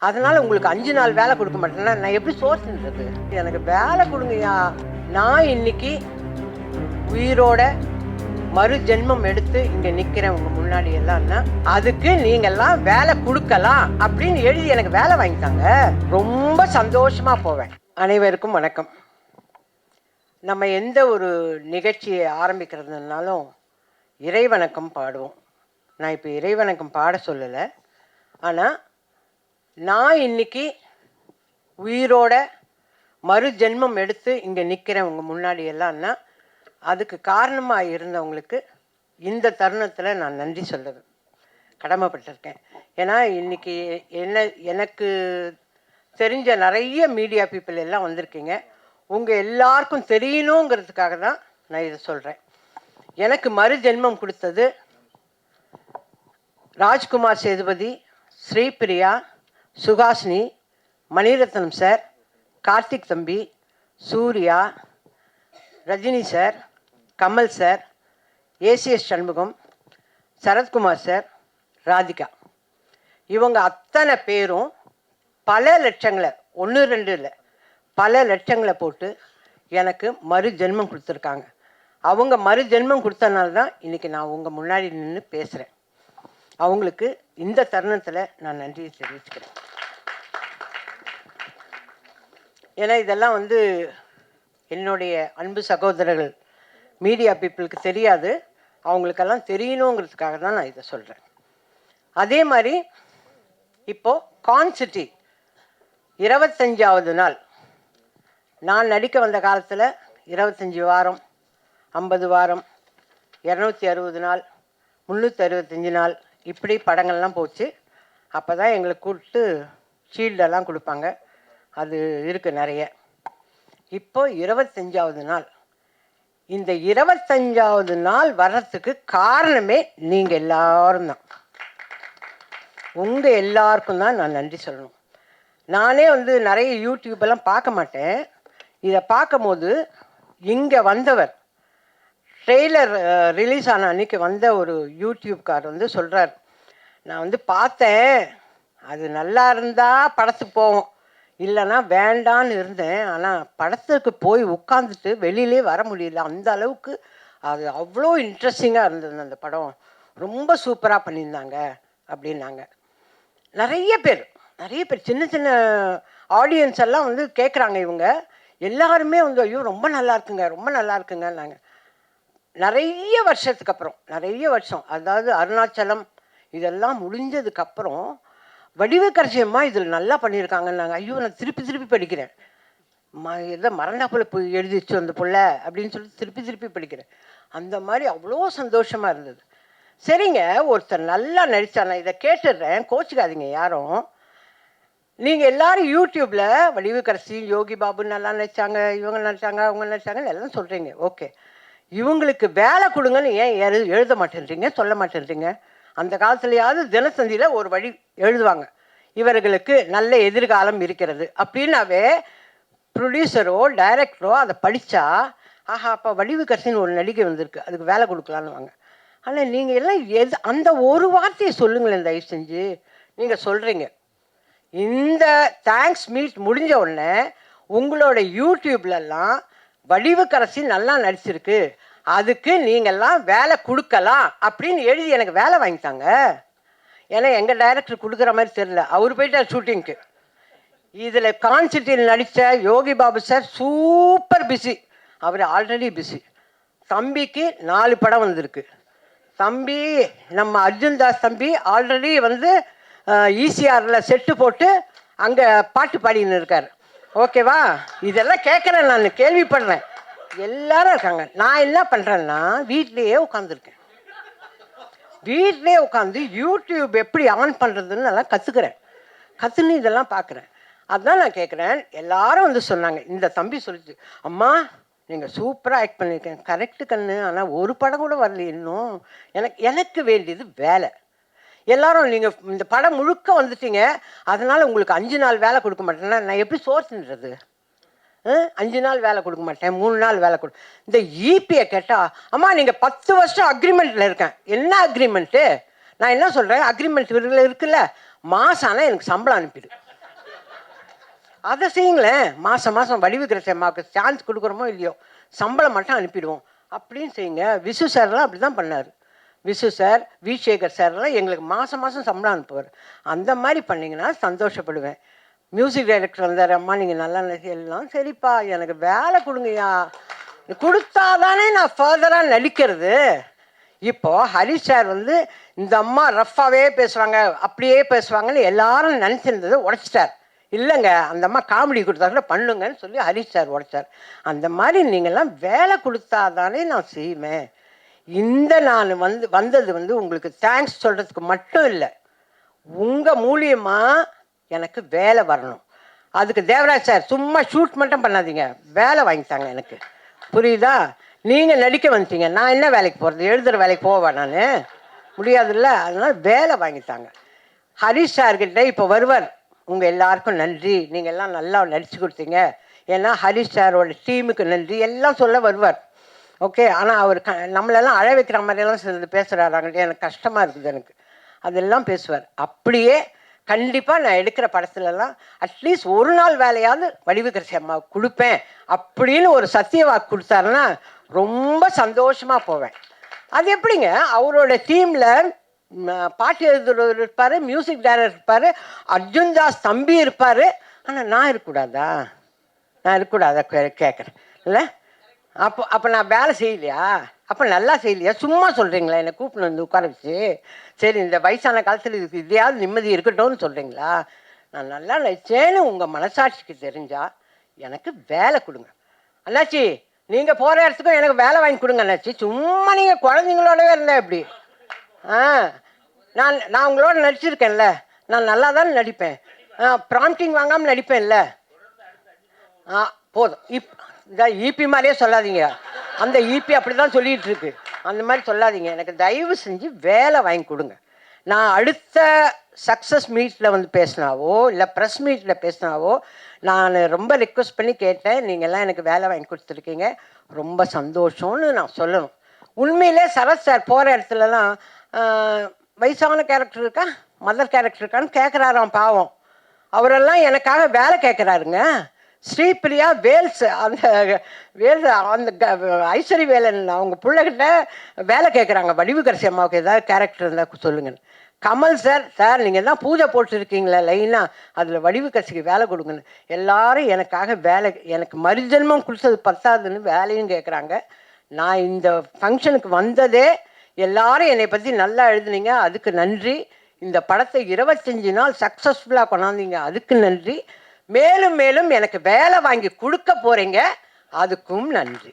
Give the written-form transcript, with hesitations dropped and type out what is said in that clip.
அதனால உங்களுக்கு 5 நாள் வேலை கொடுக்க மாட்டேன்னா நான் எப்படி சோர்ஸ்ன்றது? எனக்கு வேலை கொடுங்கய்யா. நான் இன்னைக்கு உயிரோட மறு ஜென்மம் எடுத்து இங்க நிக்கிறேன் உங்க முன்னாடி எல்லாம்னா அதுக்கு நீங்க எல்லாம் வேலை கொடுக்கலாம் அப்படின்னு எழுதி எனக்கு வேலை வாங்கிட்டாங்க. ரொம்ப சந்தோஷமா போவேன். அனைவருக்கும் வணக்கம். நம்ம எந்த ஒரு நிகழ்ச்சியை ஆரம்பிக்கிறதுனாலும் இறைவணக்கம் பாடுவோம். நான் இப்போ இறைவணக்கம் பாட சொல்லலை. ஆனால் நான் இன்னைக்கு உயிரோட மறு ஜென்மம் எடுத்து இங்கே நிற்கிறேன் உங்கள் முன்னாடி எல்லாம்னா அதுக்கு காரணமாக இருந்தவங்களுக்கு இந்த தருணத்தில் நான் நன்றி சொல்ல கடமைப்பட்டிருக்கேன். ஏன்னா இன்னைக்கு எனக்கு தெரிஞ்ச நிறைய மீடியா பீப்புள் எல்லாம் வந்திருக்கீங்க. உங்கள் எல்லாருக்கும் தெரியணுங்கிறதுக்காக தான் நான் இதை சொல்கிறேன். எனக்கு மறு ஜென்மம் கொடுத்தது ராஜ்குமார் சேதுபதி, ஸ்ரீபிரியா, சுகாசினி, மணிரத்னம் சார், கார்த்திக் தம்பி, Suriya, Rajini sir, Kamal sir, ACS Shanmugam, Sarathkumar sir, Radhika. இவங்க அத்தனை பேரும் பல லட்சங்களை, 1-2 இல்லை, பல லட்சங்களை போட்டு எனக்கு மறு ஜென்மம் கொடுத்துருக்காங்க. அவங்க மறு ஜென்மம் கொடுத்தனால தான் இன்றைக்கி நான் உங்கள் முன்னாடி நின்று பேசுகிறேன். அவங்களுக்கு இந்த தருணத்தில் நான் நன்றியை தெரிவிச்சுக்கிறேன். ஏன்னா இதெல்லாம் என்னுடைய அன்பு சகோதரர்கள் மீடியா பீப்புளுக்கு தெரியாது. அவங்களுக்கெல்லாம் தெரியணுங்கிறதுக்காக தான் நான் இதை சொல்கிறேன். அதே மாதிரி இப்போது கான்சிட்டி 25வது நாள். நான் நடிக்க வந்த காலத்தில் 25 வாரம், 50 வாரம், 260 நாள், 365 நாள் இப்படி படங்கள்லாம் போச்சு. அப்போ தான் எங்களுக்கு கூப்பிட்டு ஷீல்டெல்லாம் கொடுப்பாங்க. அது இருக்குது நிறைய. இப்போ 25வது நாள். இந்த 25வது நாள் வர்றதுக்கு காரணமே நீங்கள் எல்லாரும் தான். உங்கள் எல்லாருக்கும் தான் நான் நன்றி சொல்லணும். நானே நிறைய யூடியூப்பெல்லாம் பார்க்க மாட்டேன். இதை பார்க்கும் போது இங்கே வந்தவர் ட்ரெய்லர் ரிலீஸ் ஆன அன்றைக்கி வந்த ஒரு யூடியூப்கார் சொல்கிறார், நான் பார்த்தேன், அது நல்லா இருந்தால் படத்துக்கு போவோம், இல்லைன்னா வேண்டான்னு இருந்தேன். ஆனால் படத்துக்கு போய் உட்காந்துட்டு வெளியிலே வர முடியல. அந்த அளவுக்கு அது அவ்வளோ இன்ட்ரெஸ்டிங்காக இருந்தது. அந்த படம் ரொம்ப சூப்பராக பண்ணியிருந்தாங்க அப்படின்னாங்க. நிறைய பேர் சின்ன சின்ன ஆடியன்ஸ் எல்லாம் கேட்குறாங்க. இவங்க எல்லாருமே ஐயோ ரொம்ப நல்லா இருக்குங்க, ரொம்ப நல்லா இருக்குங்கன்னாங்க. நிறைய வருஷத்துக்கு அப்புறம், நிறைய வருஷம், அதாவது அருணாச்சலம் இதெல்லாம் முடிஞ்சதுக்கப்புறம் வடிவக்கரசியம்மா இதில் நல்லா பண்ணியிருக்காங்கன்னாங்க. ஐயோ நான் திருப்பி படிக்கிறேன். எதோ மறந்தா போல எழுதிச்சு அந்த புள்ள அப்படின்னு சொல்லிட்டு திருப்பி படிக்கிறேன். அந்த மாதிரி அவ்வளோ சந்தோஷமாக இருந்தது. சரிங்க, ஒருத்தர் நல்லா நடித்தா, நான் இதை கேட்டுடுறேன், கோச்சிக்காதீங்க யாரும். நீங்கள் எல்லோரும் யூடியூப்பில் வடிவக்கரசி, யோகி பாபு நல்லா நடித்தாங்க, இவங்க நடித்தாங்க, அவங்க நடித்தாங்கன்னு எல்லாம் சொல்கிறீங்க. ஓகே, இவங்களுக்கு வேலை கொடுங்கன்னு ஏன் எழுத மாட்டேன்றீங்க, சொல்ல மாட்டேன்றீங்க? அந்த காலத்துலையாவது தினத்தந்தியில் ஒரு வழி எழுதுவாங்க, இவர்களுக்கு நல்ல எதிர்காலம் இருக்கிறது அப்படின்னாவே ப்ரொடியூசரோ டைரக்டரோ அதை படித்தா, ஆஹா அப்போ வடிவுக்கரசின்னு ஒரு நடிகை வந்திருக்கு, அதுக்கு வேலை கொடுக்கலான்னு வாங்க. ஆனால் நீங்கள் எல்லாம் அந்த ஒரு வார்த்தையை சொல்லுங்களேன் தயவு செஞ்சு. நீங்கள் சொல்கிறீங்க இந்த தேங்க்ஸ் மீட் முடிஞ்ச உடனே உங்களோட யூடியூப்லலாம் வடிவுக்கரசி நல்லா நடிச்சிருக்கு, அதுக்கு நீங்கள்லாம் வேலை கொடுக்கலாம் அப்படின்னு எழுதி எனக்கு வேலை வாங்கிட்டாங்க. ஏன்னா எங்கள் டைரக்டர் கொடுக்குற மாதிரி தெரியல, அவர் போயிட்டார் ஷூட்டிங்க்கு. இதில் கான்சிட்டியில் நடித்த Yogi Babu sir super busy, அவர் ஆல்ரெடி பிஸி. தம்பிக்கு 4 படம் வந்திருக்கு. தம்பி நம்ம அர்ஜுன் தாஸ் தம்பி ஆல்ரெடி ஈசிஆரில் செட்டு போட்டு அங்கே பாட்டு பாடின்னு இருக்கார். ஓகேவா? இதெல்லாம் கேட்குறேன், நான் கேள்விப்படுறேன், எல்லாரும் இருக்காங்க. நான் என்ன பண்ணுறேன்னா வீட்லேயே உட்காந்துருக்கேன். வீட்லேயே உட்காந்து யூடியூப் எப்படி ஆன் பண்ணுறதுன்னு நல்லா கற்றுன்னு இதெல்லாம் பார்க்குறேன். அதுதான் நான் கேட்குறேன். எல்லாரும் சொன்னாங்க, இந்த தம்பி சொல்லிச்சு, அம்மா நீங்கள் சூப்பராக ஆக்ட் பண்ணியிருக்கேன். கரெக்டு கண்ணு, ஆனால் ஒரு படம் கூட வரல இன்னும். எனக்கு வேண்டியது வேலை. எல்லாரும் நீங்கள் இந்த படம் முழுக்க வந்துட்டீங்க, அதனால் உங்களுக்கு 5 நாள் வேலை கொடுக்க மாட்டேன்னா நான் எப்படி சோர்ஸ்ன்றது? 5 நாள் வேலை கொடுக்க மாட்டேன், 3 நாள் வேலை இந்த ஈபியை கேட்டால், அம்மா நீங்கள் 10 வருஷம் அக்ரிமெண்ட்டில் இருக்கேன். என்ன அக்ரிமெண்ட்டு? நான் என்ன சொல்கிறேன், அக்ரிமெண்ட் இருக்குல்ல, மாதம் ஆனால் எனக்கு சம்பளம் அனுப்பிடு. அதை செய்யுங்களேன். மாதம் மாதம் வடிவுக்கிற அம்மாவுக்கு சான்ஸ் கொடுக்குறோமோ இல்லையோ, சம்பளம் மட்டும் அனுப்பிடுவோம் அப்படின்னு செய்யுங்க. விசு சார்லாம் அப்படி தான் பண்ணார். விசு சார், வி சேகர் சார்லாம் எங்களுக்கு மாதம் மாதம் சம்பளம் அனுப்புவார். அந்த மாதிரி பண்ணிங்கன்னா சந்தோஷப்படுவேன். மியூசிக் டைரக்டர் வந்தார், அம்மா நீங்கள் நல்லா எல்லாம் சரிப்பா, எனக்கு வேலை கொடுங்கய்யா, கொடுத்தாதானே நான் ஃபர்தராக நடிக்கிறது. இப்போது ஹரிஷ் சார் வந்து இந்த அம்மா ரஃப்பாகவே பேசுவாங்க, அப்படியே பேசுவாங்கன்னு எல்லாரும் நினச்சிருந்தது உடைச்சிட்டார். இல்லைங்க, அந்த அம்மா காமெடி கொடுத்தாருல பண்ணுங்கன்னு சொல்லி ஹரிஷ் சார் உடைச்சார். அந்த மாதிரி நீங்கள்லாம் வேலை கொடுத்தாதானே நான் செய்வேன். நான் வந்தது வந்து உங்களுக்கு தேங்க்ஸ் சொல்கிறதுக்கு மட்டும் இல்லை, உங்கள் மூலியமாக எனக்கு வேலை வரணும். அதுக்கு தேவராஜ் சார் சும்மா ஷூட் மட்டும் பண்ணாதீங்க, வேலை வாங்கித்தாங்க எனக்கு. புரியுதா? நீங்கள் நடிக்க வந்துட்டீங்க, நான் என்ன வேலைக்கு போகிறது? எழுதுகிற வேலைக்கு போவேன் நான்? முடியாதுல்ல. அதனால் வேலை வாங்கித்தாங்க. ஹரிஷ் சார்கிட்ட இப்போ வருவார். உங்கள் எல்லாருக்கும் நன்றி, நீங்கள் எல்லாம் நல்லா நடித்து கொடுத்தீங்க, ஏன்னா ஹரிஷ் சாரோட டீமுக்கு நன்றி எல்லாம் சொல்ல வருவார். ஓகே. ஆனால் அவர் நம்மளெல்லாம் அழ வைக்கிற மாதிரியெல்லாம் சிலது பேசுகிறாராங்கள்ட்ட எனக்கு கஷ்டமாக இருக்குது. எனக்கு அதெல்லாம் பேசுவார். அப்படியே கண்டிப்பாக நான் எடுக்கிற படத்துலலாம் அட்லீஸ்ட் ஒரு நாள் வேலையாவது வடிவுக்கரசி அம்மாவுக்கு கொடுப்பேன் அப்படின்னு ஒரு சத்திய வாக்கு கொடுத்தாருன்னா ரொம்ப சந்தோஷமாக போவேன். அது எப்படிங்க, அவரோட டீமில் பாட்டு எழுதுறவர் இருப்பார், மியூசிக் டைரக்டர் இருப்பார், அர்ஜுன் தாஸ் தம்பி இருப்பார். ஆனால் நான் இருக்கக்கூடாதா? நான் இருக்கக்கூடாதா கேட்குறேன் இல்லை? அப்போ நான் வேலை செய்யலையா? அப்போ நல்லா செய்யலையா? சும்மா சொல்கிறீங்களா? என்னை கூப்பிட்டு வந்து உட்கார வச்சு, சரி இந்த வயசான காலத்தில் இதுக்கு இதையாவது நிம்மதி இருக்கட்டும்னு சொல்கிறீங்களா? நான் நல்லா நினச்சேன்னு உங்கள் மனசாட்சிக்கு தெரிஞ்சால் எனக்கு வேலை கொடுங்க அண்ணாச்சி. நீங்கள் போகிற இடத்துக்கும் எனக்கு வேலை வாங்கி கொடுங்க அண்ணாச்சி. சும்மா நீங்கள் குழந்தைங்களோடவே இருந்தேன் எப்படி? நான் உங்களோட நடிச்சிருக்கேன்ல, நான் நல்லா தான் நடிப்பேன். ப்ராம்ப்டிங் வாங்காமல் நடிப்பேன்ல. போதும். இந்த ஈபி மாதிரியே சொல்லாதீங்க. அந்த ஈபி அப்படி தான் சொல்லிகிட்டு இருக்கு. அந்த மாதிரி சொல்லாதீங்க. எனக்கு தயவு செஞ்சு வேலை வாங்கி கொடுங்க. நான் அடுத்த சக்ஸஸ் மீட்டில் வந்து பேசினாவோ இல்லை ப்ரெஸ் மீட்டில் பேசினாவோ நான் ரொம்ப ரிக்வெஸ்ட் பண்ணி கேட்டேன், நீங்கள்லாம் எனக்கு வேலை வாங்கி கொடுத்துருக்கீங்க, ரொம்ப சந்தோஷம்னு நான் சொல்லணும். உண்மையிலே சரத் சார் போகிற இடத்துலலாம் வயசான கேரக்டர் இருக்கா, மதர் கேரக்டர் இருக்கான்னு கேட்குறாராம். பாவம், அவரெல்லாம் எனக்காக வேலை கேட்குறாருங்க. ஸ்ரீபிரியா வேல்ஸ், அந்த ஐஸ்வரி வேலன் அவங்க பிள்ளைகிட்ட வேலை கேட்குறாங்க, வடிவுக்கரசி அம்மாவுக்கு ஏதாவது கேரக்டர் இருந்தால் சொல்லுங்கன்னு. கமல் சார் நீங்கள் தான் பூஜை போட்டுருக்கீங்களே லைனாக, அதில் வடிவுக்கரசிக்கு வேலை கொடுங்கன்னு எல்லாரும் எனக்காக வேலை, எனக்கு மறுஜென்மம் கொடுத்தது பத்தாதுன்னு வேலையும் கேட்குறாங்க. நான் இந்த ஃபங்க்ஷனுக்கு வந்ததே எல்லாரும் என்னை பற்றி நல்லா எழுதுனீங்க, அதுக்கு நன்றி. இந்த படத்தை 25 நாள் சக்ஸஸ்ஃபுல்லாக கொண்டாந்தீங்க, அதுக்கு நன்றி. மேலும் மேலும் எனக்கு வேலை வாங்கி கொடுக்க போகிறீங்க, அதுக்கும் நன்றி.